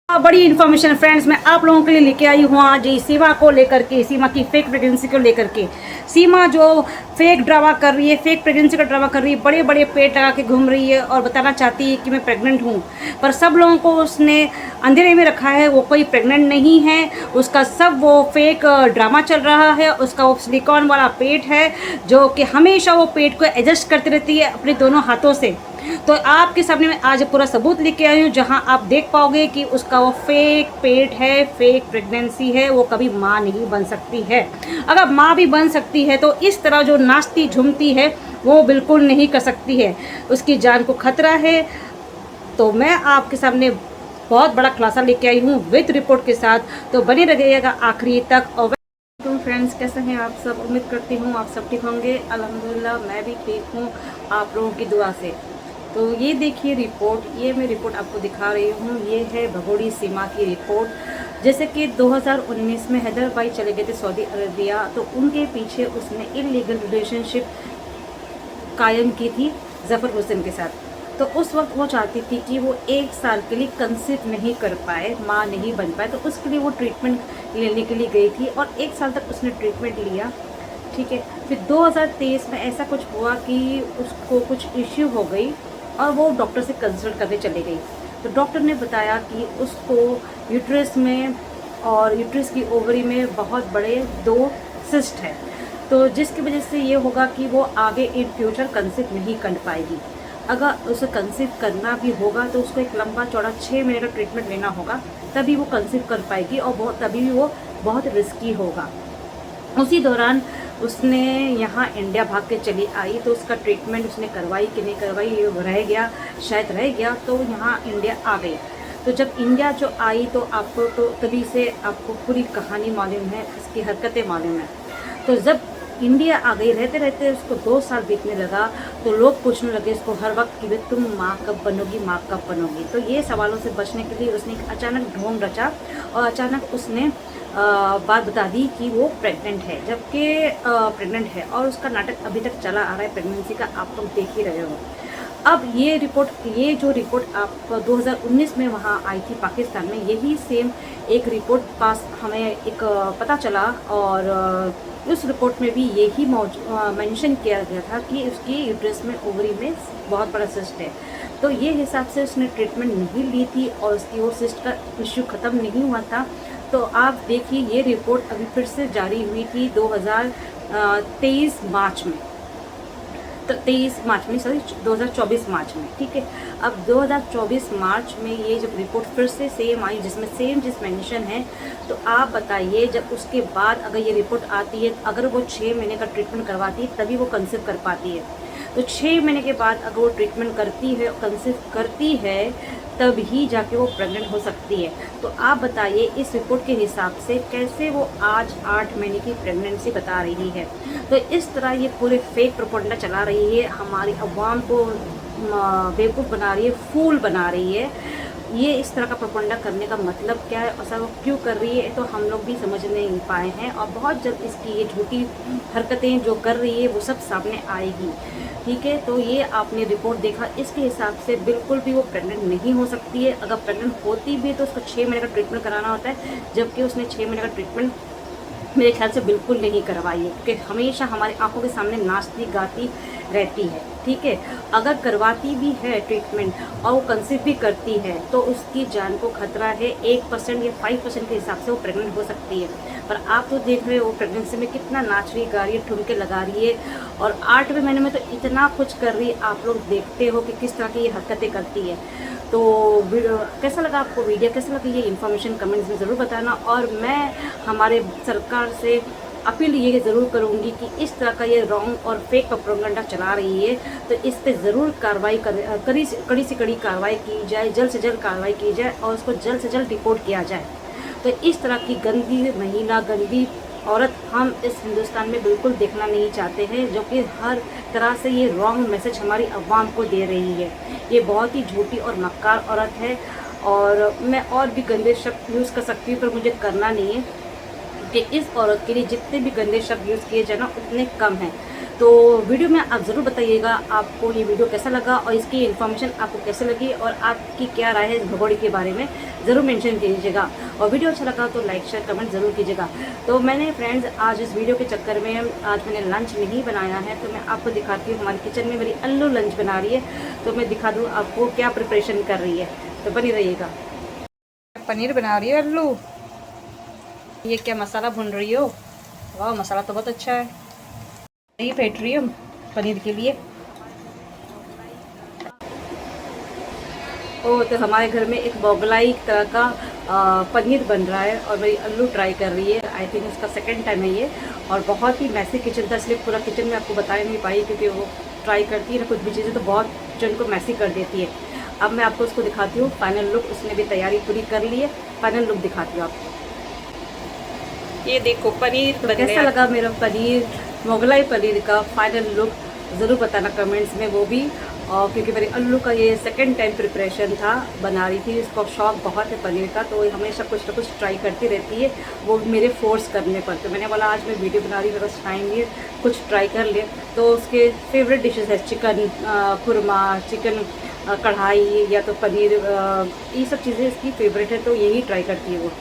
बड़ी information friends मैं आप लोगों के लिए लेके आई हूँ आज सीमा को लेकर के, सीमा की फेक प्रेगनेंसी को लेकर के। सीमा जो फेक ड्रामा कर रही है, फेक प्रेगनेंसी का ड्रामा कर रही है, बड़े बड़े पेट लगा के घूम रही है और बताना चाहती है कि मैं प्रेग्नेंट हूँ, पर सब लोगों को उसने अंधेरे में रखा है। वो कोई प्रेग्नेंट नहीं है, उसका सब वो फेक ड्रामा चल रहा है। उसका वो सिलिकॉन वाला पेट है जो कि हमेशा वो पेट को एडजस्ट करती रहती है अपने दोनों हाथों से। तो आपके सामने मैं आज पूरा सबूत लेके आई हूँ, जहाँ आप देख पाओगे कि उसका वो फेक पेट है, फेक प्रेगनेंसी है। वो कभी माँ नहीं बन सकती है। अगर माँ भी बन सकती है तो इस तरह जो नाचती झूमती है वो बिल्कुल नहीं कर सकती है। उसकी जान को खतरा है। तो मैं आपके सामने बहुत बड़ा खुलासा लेके आई हूँ विद रिपोर्ट के साथ, तो बने रहिएगा आखिरी तक। और तो फ्रेंड्स, कैसे हैं आप सब? उम्मीद करती हूँ आप सब ठीक होंगे। अल्हम्दुलिल्लाह मैं भी ठीक हूँ आप लोगों की दुआ से। तो ये देखिए रिपोर्ट, ये मैं रिपोर्ट आपको दिखा रही हूँ। ये है भगोड़ी सीमा की रिपोर्ट। जैसे कि 2019 में हैदराबाद चले गए थे सऊदी अरबिया, तो उनके पीछे उसने इलीगल रिलेशनशिप कायम की थी ज़फ़र हुसैन के साथ। तो उस वक्त वो चाहती थी कि वो 1 साल के लिए कंसीव नहीं कर पाए, माँ नहीं बन पाए, तो उसके लिए वो ट्रीटमेंट लेने के लिए गई थी और 1 साल तक उसने ट्रीटमेंट लिया। ठीक है, फिर 2023 में ऐसा कुछ हुआ कि उसको कुछ इश्यू हो गई और वो डॉक्टर से कंसल्ट करने चली गई। तो डॉक्टर ने बताया कि उसको यूट्रस में और यूट्रस की ओवरी में बहुत बड़े 2 सिस्ट है, तो जिसकी वजह से ये होगा कि वो आगे इन फ्यूचर कंसीव नहीं कर पाएगी। अगर उसे कंसीव करना भी होगा तो उसको एक लंबा चौड़ा 6 महीने का ट्रीटमेंट लेना होगा, तभी वो कंसीव कर पाएगी और तभी भी वो बहुत रिस्की होगा। उसी दौरान उसने यहाँ इंडिया भाग के चली आई, तो उसका ट्रीटमेंट उसने करवाई कि नहीं करवाई ये रह गया, शायद रह गया, तो यहाँ इंडिया आ गई। तो जब इंडिया जो आई तो आपको तो तभी से आपको पूरी कहानी मालूम है, इसकी हरकतें मालूम है। तो जब इंडिया आ गई, रहते रहते उसको 2 साल बीतने लगा, तो लोग पूछने लगे इसको हर वक्त कि तुम माँ कब बनोगी, माँ कब बनोगी। तो ये सवालों से बचने के लिए उसने एक अचानक ढोंग रचा और अचानक उसने बात बता दी कि वो प्रेग्नेंट है, जबकि प्रेग्नेंट है और उसका नाटक अभी तक चला आ रहा है प्रेगनेंसी का, आप लोग देख ही रहे हो। अब ये जो रिपोर्ट आप 2019 में वहाँ आई थी पाकिस्तान में, यही सेम एक रिपोर्ट पास हमें एक पता चला और उस रिपोर्ट में भी यही मेंशन किया गया था कि उसकी यूट्रस में ओवरी में बहुत बड़ा सिस्ट है। तो ये हिसाब से उसने ट्रीटमेंट नहीं ली थी और उसकी वो सिस्ट का इश्यू ख़त्म नहीं हुआ था। तो आप देखिए ये रिपोर्ट अभी फिर से जारी हुई थी 2023 मार्च में, तो 23 मार्च में, सॉरी 2024 मार्च में। ठीक है, अब 2024 मार्च में ये जब रिपोर्ट फिर से सेम आई जिसमें सेम जिस मेंशन है, तो आप बताइए जब उसके बाद अगर ये रिपोर्ट आती है, अगर वो 6 महीने का ट्रीटमेंट करवाती है तभी वो कंसीव कर पाती है। तो 6 महीने के बाद अगर वो ट्रीटमेंट करती है, कंसीव करती है, तब ही जाके वो प्रेग्नेंट हो सकती है। तो आप बताइए इस रिपोर्ट के हिसाब से कैसे वो आज 8 महीने की प्रेगनेंसी बता रही है। तो इस तरह ये पूरे फेक प्रोपेगेंडा चला रही है, हमारी अवाम को बेवकूफ़ बना रही है, फूल बना रही है। ये इस तरह का प्रोपेगेंडा करने का मतलब क्या है, ऐसा वो क्यों कर रही है, तो हम लोग भी समझ नहीं पाए हैं और बहुत जल्द इसकी ये झूठी हरकतें जो कर रही है वो सब सामने आएगी। ठीक है, तो ये आपने रिपोर्ट देखा, इसके हिसाब से बिल्कुल भी वो प्रेग्नेंट नहीं हो सकती है। अगर प्रेग्नेंट होती भी है तो उसको 6 महीने का ट्रीटमेंट कराना होता है, जबकि उसने 6 महीने का ट्रीटमेंट मेरे ख्याल से बिल्कुल नहीं करवाई है, क्योंकि हमेशा हमारी आंखों के सामने नाचती गाती रहती है। ठीक है, अगर करवाती भी है ट्रीटमेंट और वो कंसीव भी करती है तो उसकी जान को खतरा है। 1% या 5% के हिसाब से वो प्रेग्नेंट हो सकती है, पर आप तो देख रहे हो प्रेगनेंसी में कितना नाच रही, गा रही है, ठुमके लगा रही है और 8वें महीने में तो इतना कुछ कर रही है। आप लोग देखते हो कि किस तरह की ये हरकतें करती है। तो कैसा लगा आपको वीडियो, कैसा लगा ये इन्फॉर्मेशन कमेंट्स में ज़रूर बताना। और मैं हमारे सरकार से अपील ये ज़रूर करूँगी कि इस तरह का ये रॉन्ग और फेक प्रोपेगेंडा चला रही है तो इस पे ज़रूर कार्रवाई कड़ी से कड़ी कार्रवाई की जाए, जल्द से जल्द कार्रवाई की जाए और उसको जल्द से जल्द रिपोर्ट किया जाए। तो इस तरह की गंदी महिला, गंदी औरत हम इस हिंदुस्तान में बिल्कुल देखना नहीं चाहते हैं, जो कि हर तरह से ये रॉन्ग मैसेज हमारी अवाम को दे रही है। ये बहुत ही झूठी और मक्कार औरत है और मैं और भी गंदे शब्द यूज़ कर सकती हूँ पर मुझे करना नहीं है, कि इस औरत के लिए जितने भी गंदे शब्द यूज़ किए जाए ना उतने कम हैं। तो वीडियो में आप ज़रूर बताइएगा आपको ये वीडियो कैसा लगा और इसकी इन्फॉर्मेशन आपको कैसे लगी और आपकी क्या राय है इस भगोड़े के बारे में, ज़रूर मेंशन कीजिएगा। और वीडियो अच्छा लगा तो लाइक शेयर कमेंट ज़रूर कीजिएगा। तो मैंने फ्रेंड्स आज इस वीडियो के चक्कर में आज मैंने लंच नहीं बनाया है, तो मैं आपको दिखाती हूँ। हमारे किचन में मेरी अल्लू लंच बना रही है, तो मैं दिखा दूँ आपको क्या प्रिपरेशन कर रही है, तो बनी रहिएगा। पनीर बना रही है अल्लू। ये क्या मसाला भून रही हो? वाह, मसाला तो बहुत अच्छा है। नहीं फेंट रही हूँ पनीर के लिए। ओ, तो हमारे घर में एक मोगलाई तरह का पनीर बन रहा है और मेरी अल्लू ट्राई कर रही है। आई थिंक उसका सेकंड टाइम है ये, और बहुत ही मैसी किचन था, इसलिए पूरा किचन में आपको बता नहीं पाई, क्योंकि वो ट्राई करती है ना कुछ भी चीज़ें तो बहुत किचन को मैसी कर देती है। अब मैं आपको उसको दिखाती हूँ फाइनल लुक। उसने भी तैयारी पूरी कर ली है, फाइनल लुक दिखाती हूँ आपको। ये देखो पनीर तो कैसा लगा मेरा पनीर, मोगलाई पनीर का फाइनल लुक ज़रूर बताना कमेंट्स में, वो भी। और क्योंकि मेरी अल्लू का ये सेकंड टाइम प्रिपरेशन था, बना रही थी, इसको शौक बहुत है पनीर का, तो हमेशा कुछ ना कुछ ट्राई करती रहती है, वो मेरे फोर्स करने पर। तो मैंने बोला आज मैं वीडियो बना रही हूँ, मेरे पास टाइम नहीं है, कुछ ट्राई कर ले। तो उसके फेवरेट डिशेस है चिकन खुरमा, चिकन कढ़ाई, या तो पनीर, ये सब चीज़ें इसकी फेवरेट है, तो यही ट्राई करती है वो।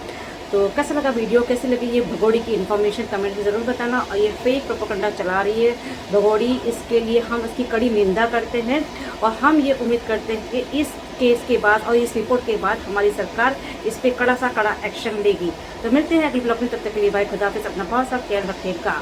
तो कैसा लगा वीडियो, कैसी लगी ये भगोड़ी की इन्फॉर्मेशन कमेंट में ज़रूर बताना। और ये फेक प्रोपेगेंडा चला रही है भगोड़ी, इसके लिए हम इसकी कड़ी निंदा करते हैं, और हम ये उम्मीद करते हैं कि इस केस के बाद और इस रिपोर्ट के बाद हमारी सरकार इस पर कड़ा सा कड़ा एक्शन लेगी। तो मिलते हैं अगली ब्लॉग में, तब तक के लिए बाय, खुदा हाफिज़, अपना बहुत सा ख्याल रखिएगा।